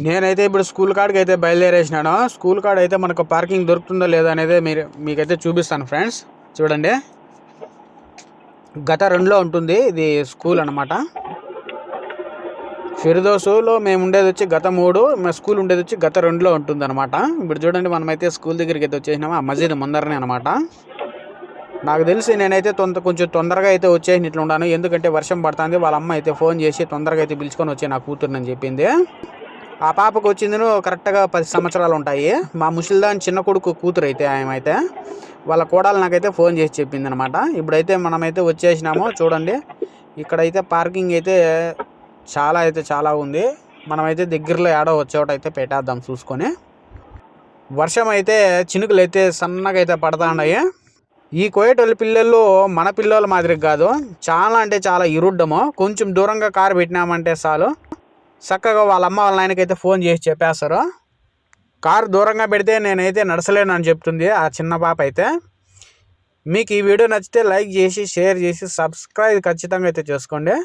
నేనైతే ఇప్పుడు స్కూల్ కాడికి అయితే బయలుదేరేసినాను. స్కూల్ కాడ అయితే మనకు పార్కింగ్ దొరుకుతుందో లేదో అనేది మీకైతే చూపిస్తాను ఫ్రెండ్స్. చూడండి, గత 2లో ఉంటుంది ఇది స్కూల్ అనమాట. ఫిర్దోసులో మేము ఉండేది వచ్చి గత 3, మా స్కూల్ ఉండేది వచ్చి గత 2లో ఉంటుంది అనమాట. ఇప్పుడు చూడండి, మనమైతే స్కూల్ దగ్గరికి అయితే వచ్చేసినాము. ఆ మసీద్ ముందరనే అనమాట. నాకు తెలిసి నేనైతే కొంచెం తొందరగా అయితే వచ్చేసి ఇట్లా ఉన్నాను. ఎందుకంటే వర్షం పడుతుంది. వాళ్ళ అమ్మ అయితే ఫోన్ చేసి తొందరగా అయితే పిలుచుకొని వచ్చే నా కూతురుని చెప్పింది. ఆ పాపకు వచ్చింది కరెక్ట్గా 10 సంవత్సరాలు ఉంటాయి. మా ముసలిదాని చిన్న కొడుకు కూతురు అయితే ఆమె వాళ్ళ కోడలు నాకైతే ఫోన్ చేసి చెప్పింది అనమాట. ఇప్పుడైతే మనమైతే వచ్చేసినాము. చూడండి, ఇక్కడైతే పార్కింగ్ అయితే చాలా ఉంది. మనమైతే దగ్గరలో ఏడో వచ్చేట అయితే పెట్టేద్దాం చూసుకొని. వర్షం అయితే చినుకులు అయితే సన్నగా అయితే పడతా ఉన్నాయి. ఈ కోయేటోళ్ళ పిల్లలు మన పిల్లల మాదిరి కాదు, చాలా అంటే చాలా ఇరుడ్డము. కొంచెం దూరంగా కారు పెట్టినామంటే చాలు, చక్కగా వాళ్ళ అమ్మ వాళ్ళ నాయనకైతే ఫోన్ చేసి చెప్పేస్తారు. కారు దూరంగా పెడితే నేనైతే నడసలేను అని చెప్తుంది ఆ చిన్న పాప అయితే. మీకు ఈ వీడియో నచ్చితే లైక్ చేసి, షేర్ చేసి, సబ్స్క్రైబ్ ఖచ్చితంగా అయితే చేసుకోండి.